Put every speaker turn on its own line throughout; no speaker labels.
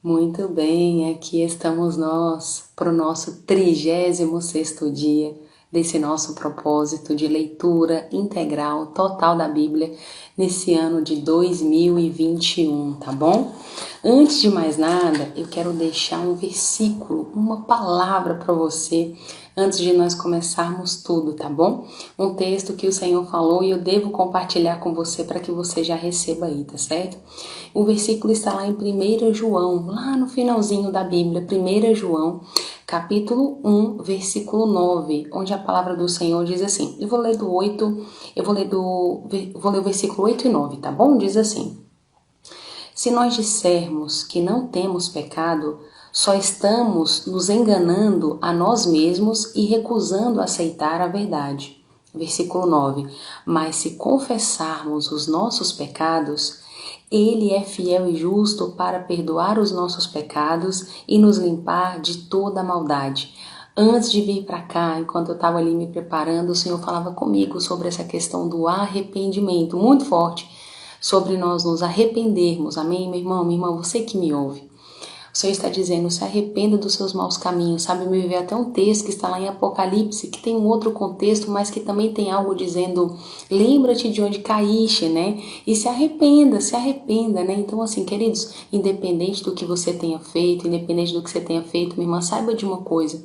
Muito bem, aqui estamos nós para o nosso 36º dia desse nosso propósito de leitura integral, total da Bíblia, nesse ano de 2021, tá bom? Antes de mais nada, eu quero deixar um versículo, uma palavra para você, antes de nós começarmos tudo, tá bom? Um texto que o Senhor falou e eu devo compartilhar com você para que você já receba aí, tá certo? O versículo está lá em 1 João, lá no finalzinho da Bíblia, 1 João, capítulo 1, versículo 9, onde a palavra do Senhor diz assim, eu vou ler o versículo 8 e 9, tá bom? Diz assim: se nós dissermos que não temos pecado, só estamos nos enganando a nós mesmos e recusando aceitar a verdade. Versículo 9. Mas se confessarmos os nossos pecados, Ele é fiel e justo para perdoar os nossos pecados e nos limpar de toda maldade. Antes de vir para cá, enquanto eu estava ali me preparando, o Senhor falava comigo sobre essa questão do arrependimento, muito forte, sobre nós nos arrependermos. Amém, meu irmão, minha irmã, você que me ouve. O Senhor está dizendo, se arrependa dos seus maus caminhos, sabe? Me veio até um texto que está lá em Apocalipse, que tem um outro contexto, mas que também tem algo dizendo, lembra-te de onde caíste, né? E se arrependa, né? Então, assim, queridos, independente do que você tenha feito, independente do que você tenha feito, minha irmã, saiba de uma coisa.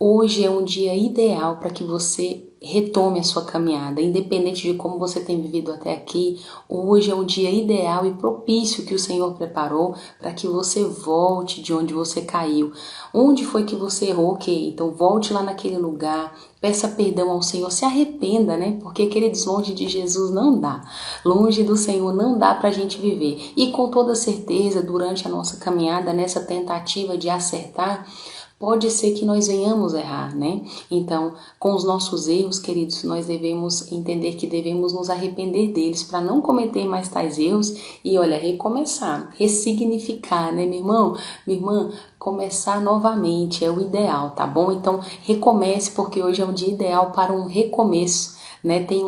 Hoje é um dia ideal para que você retome a sua caminhada, independente de como você tem vivido até aqui. Hoje é um dia ideal e propício que o Senhor preparou para que você volte de onde você caiu. Onde foi que você errou? Ok, então volte lá naquele lugar, peça perdão ao Senhor, se arrependa, né? Porque, queridos, longe de Jesus não dá. Longe do Senhor não dá para a gente viver. E com toda certeza, durante a nossa caminhada, nessa tentativa de acertar, pode ser que nós venhamos errar, né? Então, com os nossos erros, queridos, nós devemos entender que devemos nos arrepender deles para não cometer mais tais erros e, olha, recomeçar, ressignificar, né, meu irmão? Minha irmã, começar novamente é o ideal, tá bom? Então, recomece, porque hoje é um dia ideal para um recomeço, né? Tem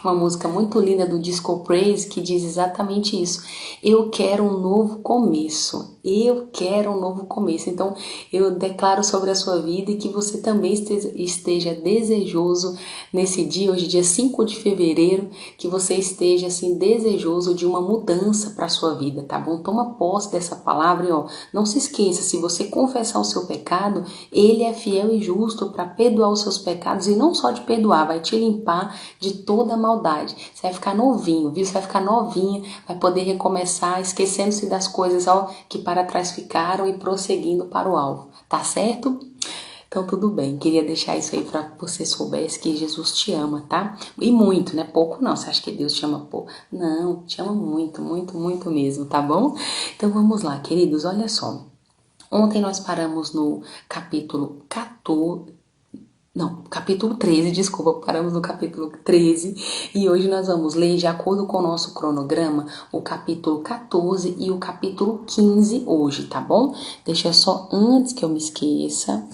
uma música muito linda do Disco Praise que diz exatamente isso. Eu quero um novo começo. Eu quero um novo começo. Então, eu declaro sobre a sua vida e que você também esteja desejoso nesse dia, hoje dia 5 de fevereiro, que você esteja assim desejoso de uma mudança para a sua vida, tá bom? Toma posse dessa palavra e ó, não se esqueça, se você confessar o seu pecado, Ele é fiel e justo para perdoar os seus pecados e não só de perdoar, vai te limpar de toda a maldade. Você vai ficar novinho, viu? Você vai ficar novinha, vai poder recomeçar, esquecendo-se das coisas ó, que para trás ficaram e prosseguindo para o alvo. Tá certo? Então tudo bem, queria deixar isso aí para que você soubesse que Jesus te ama, tá? E muito, né? Pouco não, você acha que Deus te ama pouco? Não, te ama muito, muito, muito mesmo, tá bom? Então vamos lá, queridos, olha só. Ontem nós paramos no capítulo 14, não, capítulo 13, desculpa, paramos no capítulo 13 e hoje nós vamos ler, de acordo com o nosso cronograma, o capítulo 14 e o capítulo 15 hoje, tá bom? Deixa só, antes que eu me esqueça,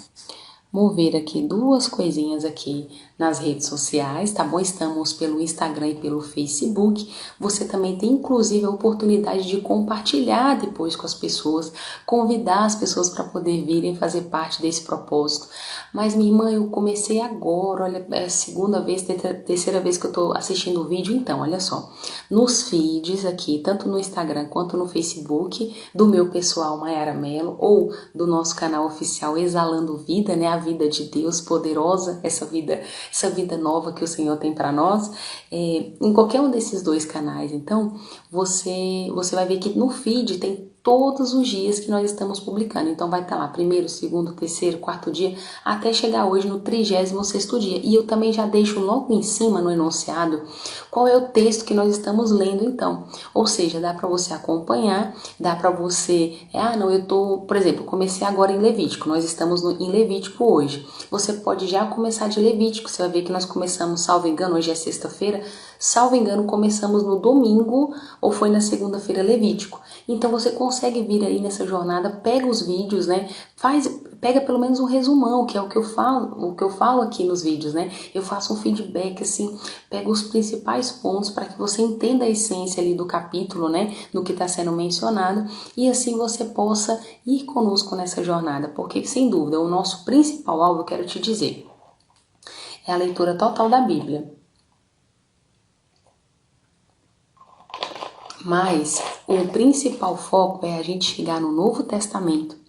mover aqui duas coisinhas aqui nas redes sociais, tá bom? Estamos pelo Instagram e pelo Facebook. Você também tem, inclusive, a oportunidade de compartilhar depois com as pessoas, convidar as pessoas para poder virem fazer parte desse propósito. Mas, minha irmã, eu comecei agora, olha, é a segunda vez, terceira vez que eu tô assistindo o vídeo, então, olha só. Nos feeds aqui, tanto no Instagram quanto no Facebook, do meu pessoal Maiara Mello, ou do nosso canal oficial Exalando Vida, né? A vida de Deus poderosa, essa vida nova que o Senhor tem para nós, em qualquer um desses dois canais. Então, você vai ver que no feed tem todos os dias que nós estamos publicando. Então vai estar lá, primeiro, segundo, terceiro, quarto dia, até chegar hoje no 36º dia. E eu também já deixo logo em cima, no enunciado, qual é o texto que nós estamos lendo então. Ou seja, dá para você acompanhar, dá para você... por exemplo, comecei agora em Levítico, nós estamos em Levítico hoje. Você pode já começar de Levítico, você vai ver que nós começamos, salvo engano, hoje é sexta-feira, salvo engano, começamos no domingo ou foi na segunda-feira Levítico. Então você consegue vir aí nessa jornada, pega os vídeos, né? pega pelo menos um resumão, que é o que eu falo aqui nos vídeos, né? Eu faço um feedback, assim, pego os principais pontos para que você entenda a essência ali do capítulo, né? Do que está sendo mencionado, e assim você possa ir conosco nessa jornada, porque, sem dúvida, o nosso principal alvo, eu quero te dizer, é a leitura total da Bíblia. Mas o principal foco é a gente chegar no Novo Testamento,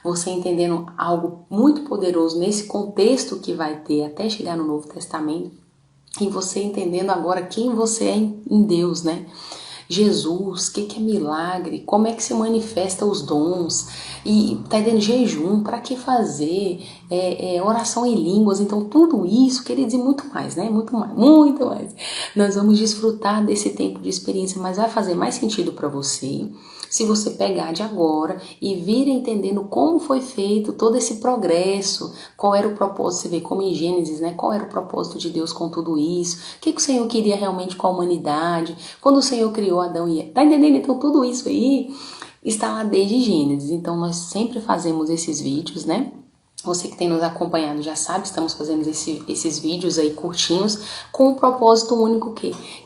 você entendendo algo muito poderoso nesse contexto que vai ter até chegar no Novo Testamento, e você entendendo agora quem você é em Deus, né? Jesus, o que é milagre, como é que se manifesta os dons, e tá dando jejum, para que fazer, oração em línguas, então tudo isso, queridos, e muito mais, né? Muito mais, muito mais. Nós vamos desfrutar desse tempo de experiência, mas vai fazer mais sentido para você se você pegar de agora e vir entendendo como foi feito todo esse progresso, qual era o propósito, você vê como em Gênesis, né? Qual era o propósito de Deus com tudo isso, o que o Senhor queria realmente com a humanidade, quando o Senhor criou Adão e Eva, tá entendendo? Então tudo isso aí está lá desde Gênesis, então nós sempre fazemos esses vídeos, né? Você que tem nos acompanhado já sabe, estamos fazendo esses vídeos aí curtinhos com o propósito único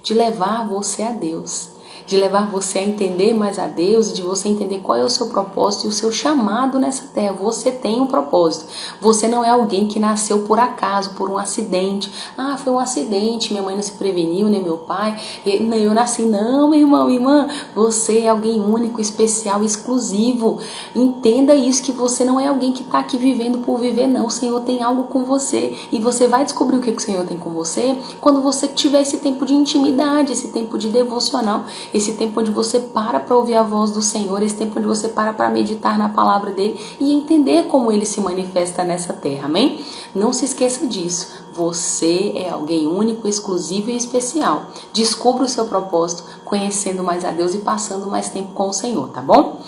de levar você a Deus, de levar você a entender mais a Deus, de você entender qual é o seu propósito e o seu chamado nessa terra. Você tem um propósito. Você não é alguém que nasceu por acaso, por um acidente. Ah, foi um acidente, minha mãe não se preveniu, nem meu pai, eu nasci. Não, meu irmão, irmã, você é alguém único, especial, exclusivo. Entenda isso, que você não é alguém que está aqui vivendo por viver, não. O Senhor tem algo com você, e você vai descobrir o que o Senhor tem com você quando você tiver esse tempo de intimidade, esse tempo de devocional, esse tempo onde você para ouvir a voz do Senhor, esse tempo onde você para meditar na palavra dele e entender como ele se manifesta nessa terra, amém? Não se esqueça disso, você é alguém único, exclusivo e especial. Descubra o seu propósito conhecendo mais a Deus e passando mais tempo com o Senhor, tá bom?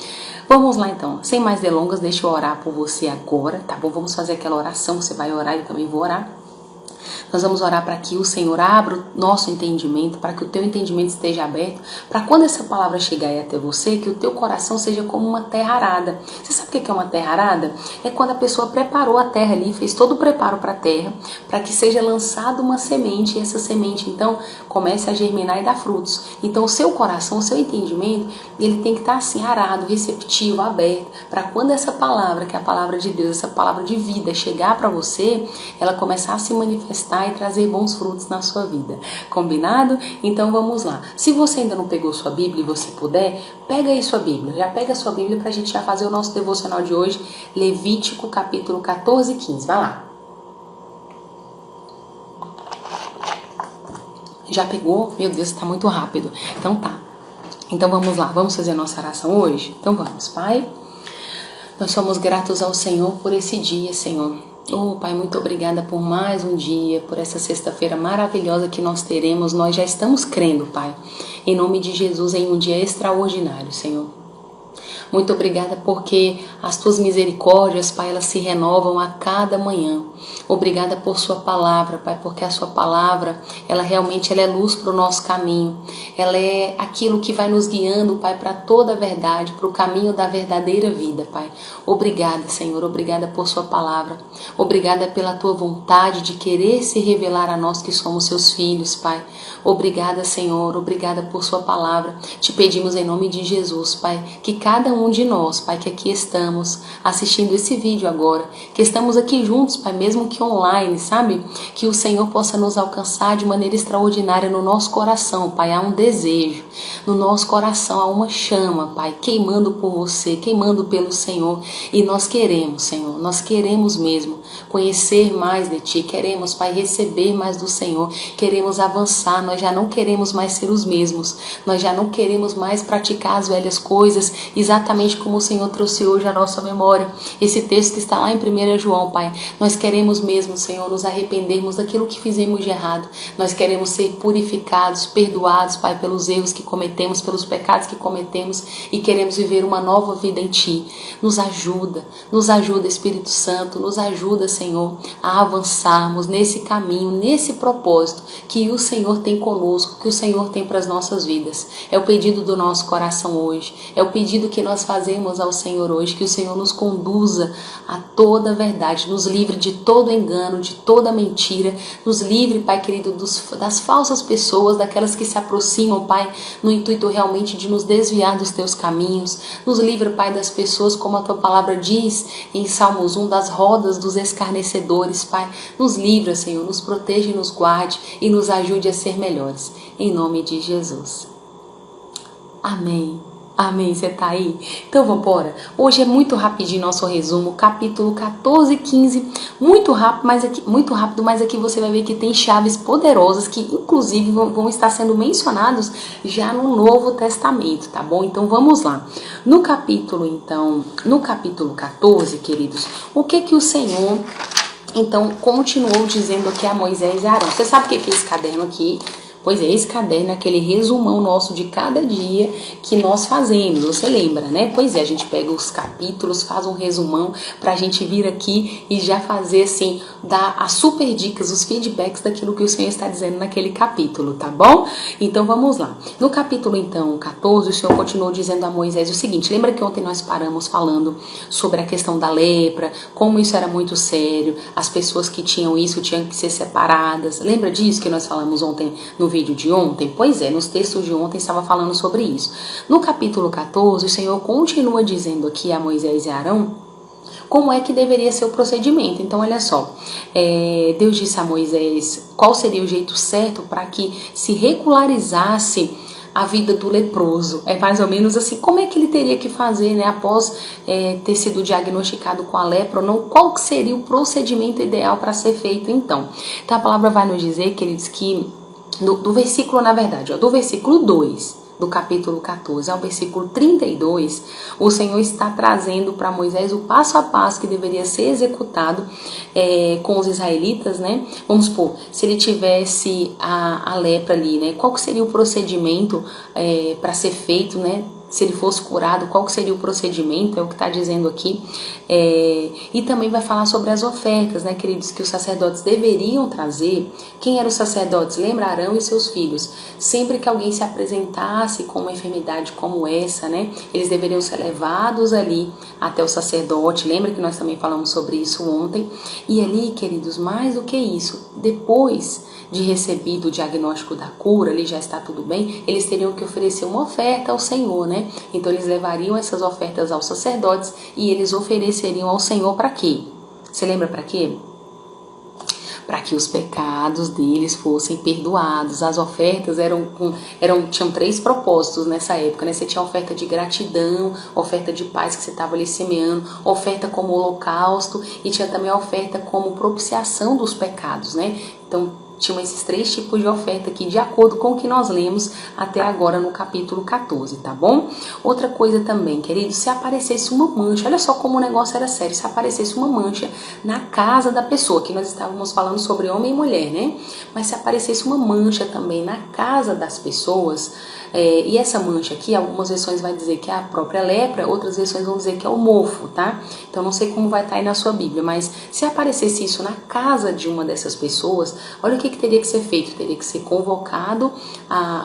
Vamos lá então, sem mais delongas, deixa eu orar por você agora, tá bom? Vamos fazer aquela oração, você vai orar, eu também vou orar. Nós vamos orar para que o Senhor abra o nosso entendimento, para que o teu entendimento esteja aberto, para quando essa palavra chegar aí até você, que o teu coração seja como uma terra arada. Você sabe o que é uma terra arada? É quando a pessoa preparou a terra ali, fez todo o preparo para a terra, para que seja lançada uma semente, e essa semente então comece a germinar e dar frutos. Então o seu coração, o seu entendimento, ele tem que estar assim, arado, receptivo, aberto, para quando essa palavra, que é a palavra de Deus, essa palavra de vida chegar para você, ela começar a se manifestar e trazer bons frutos na sua vida. Combinado? Então vamos lá. Se você ainda não pegou sua Bíblia e você puder, pega aí sua Bíblia. Já pega a sua Bíblia para a gente já fazer o nosso devocional de hoje. Levítico capítulo 14 e 15. Vai lá. Já pegou? Meu Deus, está muito rápido. Então tá. Então vamos lá. Vamos fazer a nossa oração hoje? Então vamos, Pai. Nós somos gratos ao Senhor por esse dia, Senhor. Oh, Pai, muito obrigada por mais um dia, por essa sexta-feira maravilhosa que nós teremos. Nós já estamos crendo, Pai, em nome de Jesus, em um dia extraordinário, Senhor. Muito obrigada porque as tuas misericórdias, Pai, elas se renovam a cada manhã. Obrigada por sua palavra, Pai, porque a sua palavra, ela realmente é luz para o nosso caminho. Ela é aquilo que vai nos guiando, Pai, para toda a verdade, para o caminho da verdadeira vida, Pai. Obrigada, Senhor, obrigada por sua palavra. Obrigada pela tua vontade de querer se revelar a nós que somos seus filhos, Pai. Obrigada, Senhor, obrigada por sua palavra. Te pedimos em nome de Jesus, Pai, que cada um de nós, Pai, que aqui estamos assistindo esse vídeo agora, que estamos aqui juntos, Pai, mesmo que online, sabe? Que o Senhor possa nos alcançar de maneira extraordinária no nosso coração, Pai. Há um desejo, no nosso coração há uma chama, Pai, queimando por você, queimando pelo Senhor. E nós queremos, Senhor, nós queremos mesmo conhecer mais de Ti, queremos, Pai, receber mais do Senhor, queremos avançar, nós já não queremos mais ser os mesmos, nós já não queremos mais praticar as velhas coisas, exatamente como o Senhor trouxe hoje à nossa memória. Esse texto que está lá em 1 João, Pai, nós queremos mesmo, Senhor, nos arrependermos daquilo que fizemos de errado, nós queremos ser purificados, perdoados, Pai, pelos erros que cometemos, pelos pecados que cometemos, e queremos viver uma nova vida em Ti. Nos ajuda, Espírito Santo, nos ajuda, Senhor, a avançarmos nesse caminho, nesse propósito que o Senhor tem conosco, que o Senhor tem para as nossas vidas. É o pedido do nosso coração hoje, é o pedido que nós fazemos ao Senhor hoje, que o Senhor nos conduza a toda a verdade, nos livre de todo engano, de toda mentira, nos livre, Pai querido, das falsas pessoas, daquelas que se aproximam, Pai, no intuito realmente de nos desviar dos teus caminhos. Nos livre, Pai, das pessoas, como a tua palavra diz em Salmos 1, das rodas dos escarnecedores, Pai. Nos livra, Senhor, nos proteja e nos guarde e nos ajude a ser melhores. Em nome de Jesus. Amém. Amém, você tá aí? Então vamos embora. Hoje é muito rapidinho nosso resumo, capítulo 14 e 15, muito rápido, mas aqui você vai ver que tem chaves poderosas que inclusive vão estar sendo mencionados já no Novo Testamento, tá bom? Então vamos lá. No capítulo 14, queridos, o que o Senhor então continuou dizendo aqui a Moisés e Arão? Você sabe o que é esse caderno aqui? Pois é, esse caderno é aquele resumão nosso de cada dia que nós fazemos, você lembra, né? Pois é, a gente pega os capítulos, faz um resumão pra gente vir aqui e já fazer assim, dar as super dicas, os feedbacks daquilo que o Senhor está dizendo naquele capítulo, tá bom? Então vamos lá. No capítulo então 14, o Senhor continuou dizendo a Moisés o seguinte, lembra que ontem nós paramos falando sobre a questão da lepra, como isso era muito sério, as pessoas que tinham isso tinham que ser separadas, lembra disso que nós falamos ontem no vídeo de ontem? Pois é, nos textos de ontem estava falando sobre isso. No capítulo 14, o Senhor continua dizendo aqui a Moisés e Arão como é que deveria ser o procedimento. Então olha só, Deus disse a Moisés qual seria o jeito certo para que se regularizasse a vida do leproso. É mais ou menos assim, como é que ele teria que fazer, né, após ter sido diagnosticado com a lepra ou não, qual que seria o procedimento ideal para ser feito então. Então a palavra vai nos dizer, queridos, que do versículo, na verdade, do versículo 2 do capítulo 14 ao versículo 32, o Senhor está trazendo para Moisés o passo a passo que deveria ser executado com os israelitas, né? Vamos supor, se ele tivesse a lepra ali, né? Qual que seria o procedimento para ser feito, né? Se ele fosse curado, qual que seria o procedimento, é o que está dizendo aqui. E também vai falar sobre as ofertas, né, queridos, que os sacerdotes deveriam trazer. Quem eram os sacerdotes? Lembra Arão e seus filhos. Sempre que alguém se apresentasse com uma enfermidade como essa, né, eles deveriam ser levados ali até o sacerdote. Lembra que nós também falamos sobre isso ontem? E ali, queridos, mais do que isso, depois de recebido o diagnóstico da cura, ali já está tudo bem, eles teriam que oferecer uma oferta ao Senhor, né? Então eles levariam essas ofertas aos sacerdotes e eles ofereceriam ao Senhor para quê? Você lembra para quê? Para que os pecados deles fossem perdoados. As ofertas tinham 3 propósitos nessa época, né? Você tinha oferta de gratidão, oferta de paz que você estava ali semeando, oferta como holocausto e tinha também a oferta como propiciação dos pecados, né? Então tinham esses 3 tipos de oferta aqui, de acordo com o que nós lemos até agora no capítulo 14, tá bom? Outra coisa também, querido, se aparecesse uma mancha, olha só como o negócio era sério, se aparecesse uma mancha na casa da pessoa, que nós estávamos falando sobre homem e mulher, né? Mas se aparecesse uma mancha também na casa das pessoas, e essa mancha aqui, algumas versões vai dizer que é a própria lepra, outras versões vão dizer que é o mofo, tá? Então não sei como vai estar aí na sua Bíblia, mas se aparecesse isso na casa de uma dessas pessoas, olha o que teria que ser feito. Teria que ser convocado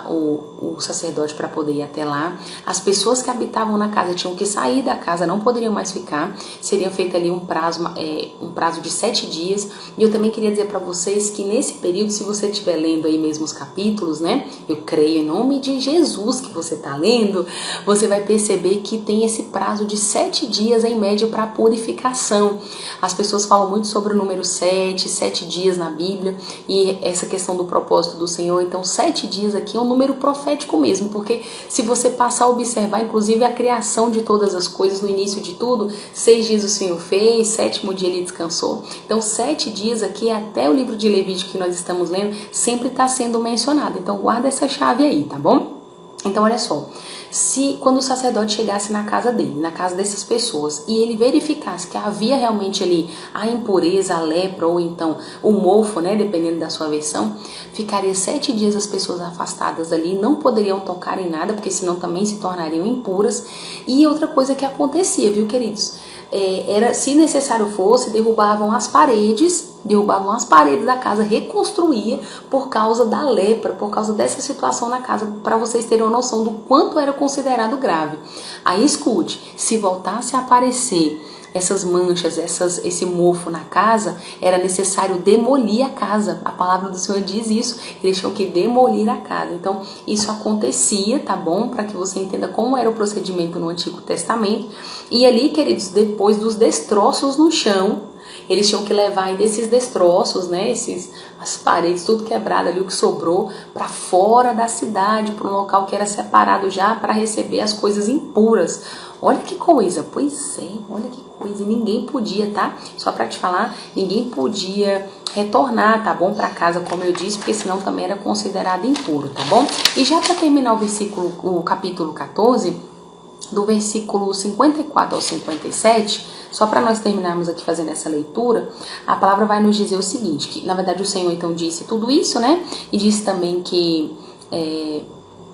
o sacerdote para poder ir até lá. As pessoas que habitavam na casa tinham que sair da casa, não poderiam mais ficar. Seria feito ali um prazo de 7 dias. E eu também queria dizer para vocês que nesse período, se você estiver lendo aí mesmo os capítulos, né? Eu creio em nome de Jesus que você está lendo, você vai perceber que tem esse prazo de 7 dias em média para purificação. As pessoas falam muito sobre o número 7 dias na Bíblia, e essa questão do propósito do Senhor. Então 7 dias aqui é um número profético mesmo, porque se você passar a observar, inclusive a criação de todas as coisas, no início de tudo, 6 dias o Senhor fez, 7º dia ele descansou. Então 7 dias aqui, até o livro de Levítico que nós estamos lendo, sempre está sendo mencionado. Então guarda essa chave aí, tá bom? Então olha só, Se quando o sacerdote chegasse na casa dele, na casa dessas pessoas, e ele verificasse que havia realmente ali a impureza, a lepra ou então o mofo, né, dependendo da sua versão, ficaria 7 dias as pessoas afastadas ali, não poderiam tocar em nada, porque senão também se tornariam impuras. E outra coisa que acontecia, viu, queridos? Era, se necessário fosse, derrubavam as paredes da casa, reconstruía por causa da lepra, por causa dessa situação na casa, para vocês terem uma noção do quanto era considerado grave. Aí escute, se voltasse a aparecer essas manchas, esse mofo na casa, era necessário demolir a casa. A palavra do Senhor diz isso, eles tinham que demolir a casa. Então, isso acontecia, tá bom? Para que você entenda como era o procedimento no Antigo Testamento. E ali, queridos, depois dos destroços no chão, eles tinham que levar ainda esses destroços, né? As paredes, tudo quebrado ali, o que sobrou, para fora da cidade, para um local que era separado já para receber as coisas impuras. Olha que coisa, pois é, olha que coisa. E ninguém podia, tá? Só para te falar, ninguém podia retornar, tá bom? Para casa, como eu disse, porque senão também era considerado impuro, tá bom? E já para terminar o capítulo 14, do versículo 54 ao 57, só para nós terminarmos aqui fazendo essa leitura, a palavra vai nos dizer o seguinte, que na verdade o Senhor então disse tudo isso, né? E disse também que,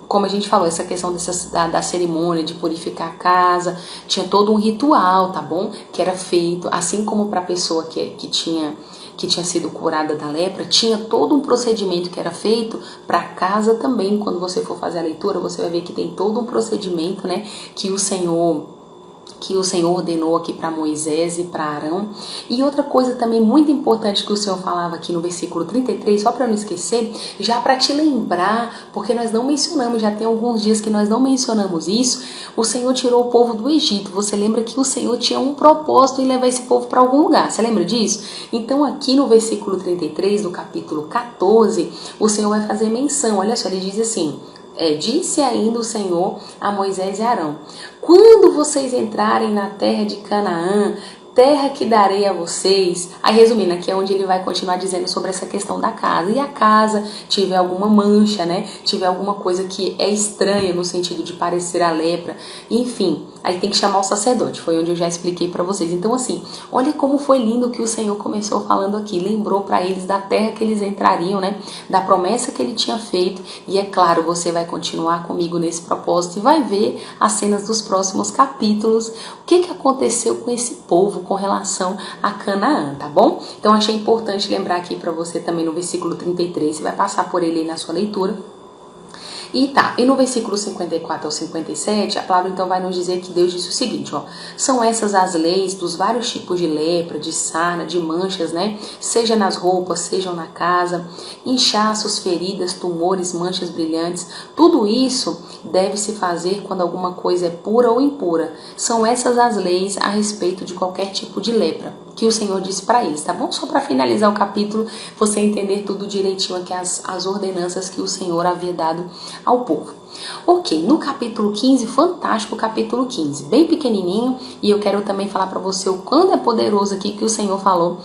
como a gente falou, essa questão da cerimônia de purificar a casa, tinha todo um ritual, tá bom? Que era feito, assim como para a pessoa que tinha sido curada da lepra, tinha todo um procedimento que era feito para casa também. Quando você for fazer a leitura, você vai ver que tem todo um procedimento, né, que o Senhor ordenou aqui para Moisés e para Arão. E outra coisa também muito importante que o Senhor falava aqui no versículo 33, só para não esquecer, já para te lembrar, porque nós não mencionamos, já tem alguns dias que nós não mencionamos isso, o Senhor tirou o povo do Egito. Você lembra que o Senhor tinha um propósito em levar esse povo para algum lugar, você lembra disso? Então aqui no versículo 33 do capítulo 14, o Senhor vai fazer menção, olha só, ele diz assim: disse ainda o Senhor a Moisés e Arão: quando vocês entrarem na terra de Canaã, terra que darei a vocês. Aí resumindo, aqui é onde ele vai continuar dizendo sobre essa questão da casa. E a casa tiver alguma mancha, né? Tiver alguma coisa que é estranha no sentido de parecer a lepra, enfim, aí tem que chamar o sacerdote. Foi onde eu já expliquei para vocês. Então assim, olha como foi lindo que o Senhor começou falando aqui. Lembrou para eles da terra que eles entrariam, né? Da promessa que ele tinha feito. E é claro, você vai continuar comigo nesse propósito e vai ver as cenas dos próximos capítulos. O que aconteceu com esse povo com relação a Canaã, tá bom? Então achei importante lembrar aqui para você também no versículo 33, você vai passar por ele aí na sua leitura. E no versículo 54 ao 57, a palavra então vai nos dizer que Deus disse o seguinte, ó: são essas as leis dos vários tipos de lepra, de sarna, de manchas, né? Seja nas roupas, sejam na casa, inchaços, feridas, tumores, manchas brilhantes, tudo isso deve se fazer quando alguma coisa é pura ou impura. São essas as leis a respeito de qualquer tipo de lepra que o Senhor disse para eles, tá bom? Só para finalizar o capítulo, você entender tudo direitinho aqui, as ordenanças que o Senhor havia dado ao povo. Ok, no capítulo 15, fantástico capítulo 15, bem pequenininho, e eu quero também falar para você o quanto é poderoso aqui que o Senhor falou,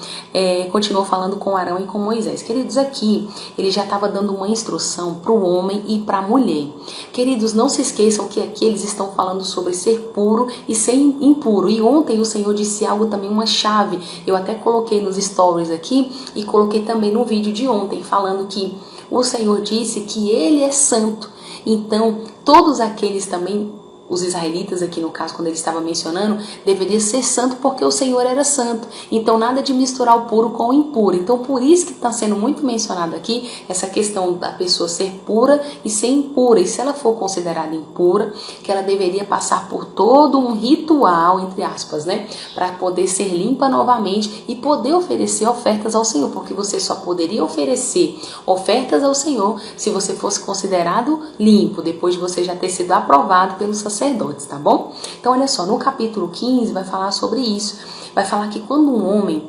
continuou falando com Arão e com Moisés. Queridos, aqui ele já estava dando uma instrução para o homem e para a mulher. Queridos, não se esqueçam que aqui eles estão falando sobre ser puro e ser impuro, e ontem o Senhor disse algo também, uma chave, eu até coloquei nos stories aqui, e coloquei também no vídeo de ontem, falando que o Senhor disse que Ele é santo. Então, todos aqueles também, os israelitas aqui no caso, quando ele estava mencionando, deveria ser santo porque o Senhor era santo. Então, nada de misturar o puro com o impuro. Então, por isso que está sendo muito mencionado aqui essa questão da pessoa ser pura e ser impura. E se ela for considerada impura, que ela deveria passar por todo um ritual, entre aspas, né? Para poder ser limpa novamente e poder oferecer ofertas ao Senhor. Porque você só poderia oferecer ofertas ao Senhor se você fosse considerado limpo, depois de você já ter sido aprovado pelos sacerdotes, tá bom? Então, olha só, no capítulo 15 vai falar sobre isso. Vai falar que quando um homem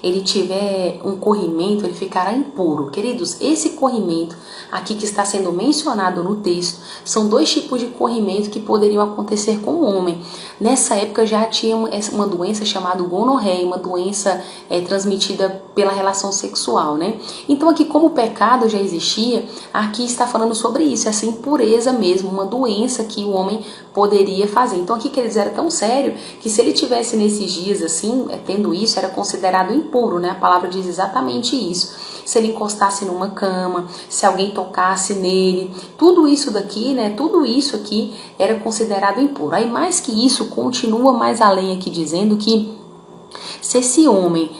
ele tiver um corrimento, ele ficará impuro. Queridos, esse corrimento aqui que está sendo mencionado no texto, são 2 tipos de corrimento que poderiam acontecer com o homem. Nessa época já tinha uma doença chamada gonorreia, uma doença transmitida pela relação sexual, né? Então aqui, como o pecado já existia, aqui está falando sobre isso, essa impureza mesmo, uma doença que o homem poderia fazer. Então aqui, queridos, era tão sério que se ele tivesse nesses dias assim, tendo isso, era considerado impuro, né? A palavra diz exatamente isso. Se ele encostasse numa cama, se alguém tocasse nele, tudo isso daqui, né? Tudo isso aqui era considerado impuro. Aí mais que isso, continua mais além aqui dizendo que se esse homem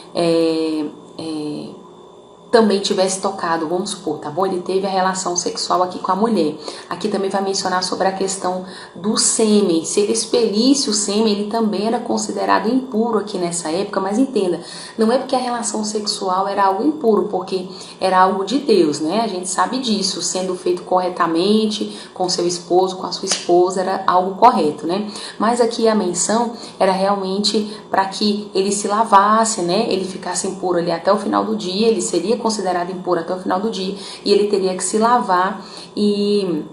também tivesse tocado, vamos supor, tá bom? Ele teve a relação sexual aqui com a mulher. Aqui também vai mencionar sobre a questão do sêmen. Se ele expelisse o sêmen, ele também era considerado impuro aqui nessa época, mas entenda, não é porque a relação sexual era algo impuro, porque era algo de Deus, né? A gente sabe disso, sendo feito corretamente, com seu esposo, com a sua esposa, era algo correto, né? Mas aqui a menção era realmente para que ele se lavasse, né? Ele ficasse impuro ali até o final do dia, ele seria considerado impuro até o final do dia, e ele teria que se lavar, e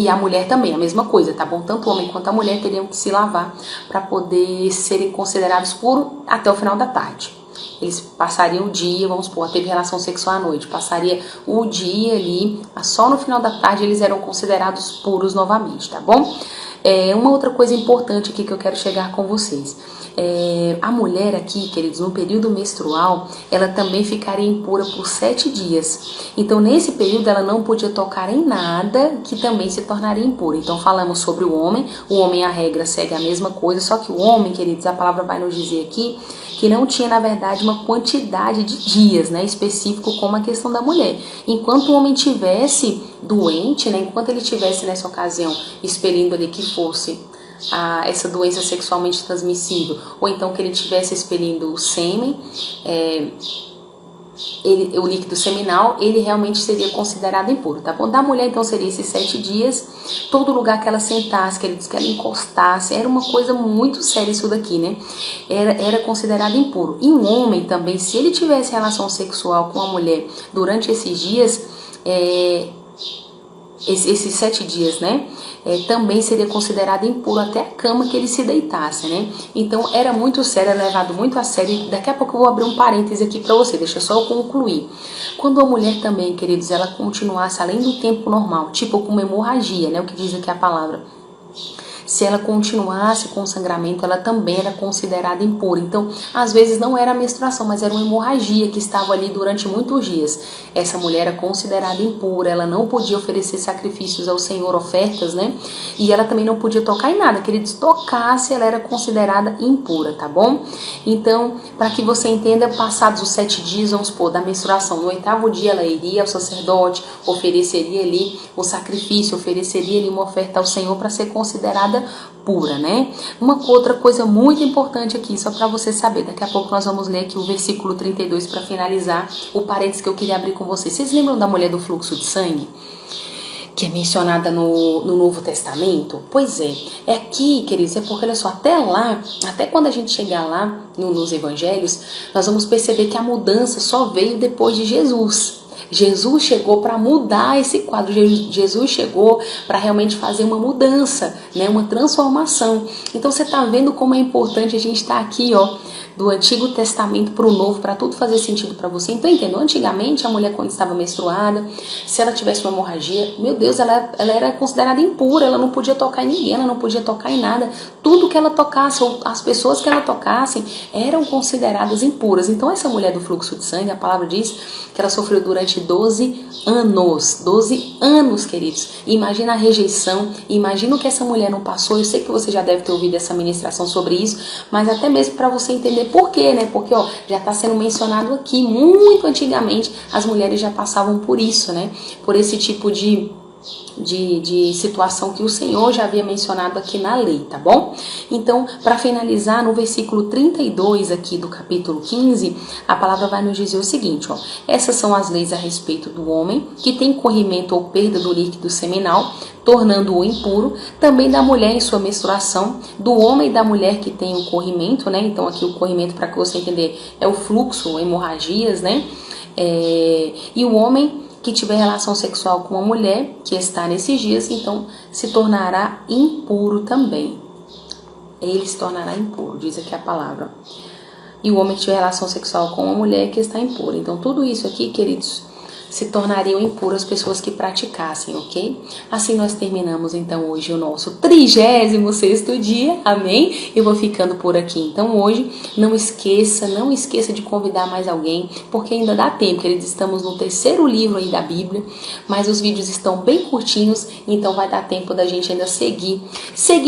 a mulher também, a mesma coisa, tá bom? Tanto o homem quanto a mulher teriam que se lavar para poder serem considerados puros até o final da tarde. Eles passariam o dia, vamos supor, teve relação sexual à noite, passaria o dia ali, só no final da tarde eles eram considerados puros novamente, tá bom? Uma outra coisa importante aqui que eu quero chegar com vocês. A mulher aqui, queridos, no período menstrual, ela também ficaria impura por 7 dias. Então, nesse período, ela não podia tocar em nada que também se tornaria impura. Então, falamos sobre o homem, a regra segue a mesma coisa, só que o homem, queridos, a palavra vai nos dizer aqui que não tinha, na verdade, uma quantidade de dias, né, específico como a questão da mulher. Enquanto o homem tivesse doente, né, enquanto ele tivesse nessa ocasião expelindo ali que fosse essa doença sexualmente transmissível, ou então que ele estivesse expelindo o sêmen, o líquido seminal, ele realmente seria considerado impuro, tá bom? Da mulher, então, seria esses 7 dias, todo lugar que ela sentasse, que ela encostasse, era uma coisa muito séria isso daqui, né? Era considerado impuro. E um homem também, se ele tivesse relação sexual com a mulher durante esses dias, esses 7 dias, né? Também seria considerado impuro até a cama que ele se deitasse, né? Então era muito sério, era levado muito a sério. Daqui a pouco eu vou abrir um parêntese aqui para você, deixa só eu concluir. Quando a mulher também, queridos, ela continuasse além do tempo normal, tipo com uma hemorragia, né? O que diz aqui a palavra. Se ela continuasse com o sangramento, ela também era considerada impura. Então, às vezes não era a menstruação, mas era uma hemorragia que estava ali durante muitos dias. Essa mulher era considerada impura, ela não podia oferecer sacrifícios ao Senhor, ofertas, né? E ela também não podia tocar em nada, que ele tocasse, ela era considerada impura, tá bom? Então, para que você entenda, passados os 7 dias, vamos supor, da menstruação, no 8º dia ela iria ao sacerdote, ofereceria ali o sacrifício, ofereceria ali uma oferta ao Senhor para ser considerada pura, né? Uma outra coisa muito importante aqui, só para você saber, daqui a pouco nós vamos ler aqui o versículo 32 para finalizar o parênteses que eu queria abrir com vocês. Vocês lembram da mulher do fluxo de sangue? Que é mencionada no Novo Testamento? Pois é aqui, queridos, é porque, olha só, até quando a gente chegar lá nos evangelhos, nós vamos perceber que a mudança só veio depois de Jesus. Jesus chegou para mudar esse quadro, Jesus chegou para realmente fazer uma mudança, né, uma transformação. Então você está vendo como é importante a gente estar aqui, ó, do Antigo Testamento para o Novo, para tudo fazer sentido para você. Então entendeu? Antigamente a mulher, quando estava menstruada, se ela tivesse uma hemorragia, meu Deus, ela era considerada impura, ela não podia tocar em ninguém, ela não podia tocar em nada. Tudo que ela tocasse, ou as pessoas que ela tocasse, eram consideradas impuras. Então essa mulher do fluxo de sangue, a palavra diz que ela sofreu durante 12 anos. 12 anos, queridos. Imagina a rejeição, imagina o que essa mulher não passou. Eu sei que você já deve ter ouvido essa ministração sobre isso, mas até mesmo para você entender por quê, né? Porque, ó, já está sendo mencionado aqui, muito antigamente, as mulheres já passavam por isso, né? Por esse tipo de de situação que o Senhor já havia mencionado aqui na lei, tá bom? Então, para finalizar, no versículo 32 aqui do capítulo 15, a palavra vai nos dizer o seguinte, ó: essas são as leis a respeito do homem que tem corrimento ou perda do líquido seminal, tornando-o impuro, também da mulher em sua menstruação, do homem e da mulher que tem o corrimento, né? Então aqui o corrimento, para que você entender, é o fluxo, hemorragias, né? E o homem que tiver relação sexual com uma mulher que está nesses dias, então se tornará impuro também. Ele se tornará impuro, diz aqui a palavra. E o homem que tiver relação sexual com uma mulher que está impura. Então tudo isso aqui, queridos, se tornariam impuras pessoas que praticassem, ok? Assim nós terminamos então hoje o nosso 36º dia, amém? Eu vou ficando por aqui então hoje. Não esqueça de convidar mais alguém, porque ainda dá tempo, queridos, estamos no 3º livro aí da Bíblia, mas os vídeos estão bem curtinhos, então vai dar tempo da gente ainda seguir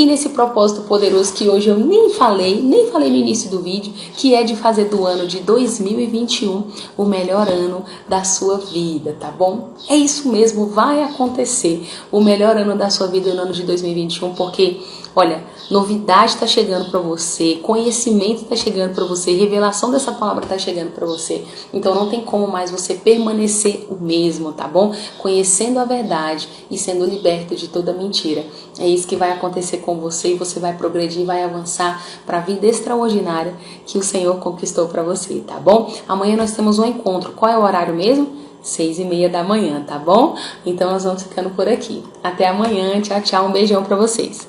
nesse propósito poderoso que hoje eu nem falei no início do vídeo, que é de fazer do ano de 2021 o melhor ano da sua vida. Tá bom? É isso mesmo, vai acontecer o melhor ano da sua vida no ano de 2021, porque, olha, novidade está chegando para você, conhecimento está chegando para você, revelação dessa palavra está chegando para você. Então não tem como mais você permanecer o mesmo, tá bom? Conhecendo a verdade e sendo liberto de toda mentira. É isso que vai acontecer com você e você vai progredir, vai avançar para a vida extraordinária que o Senhor conquistou para você, tá bom? Amanhã nós temos um encontro. Qual é o horário mesmo? 6h30 da manhã, tá bom? Então nós vamos ficando por aqui. Até amanhã, tchau, tchau, um beijão pra vocês.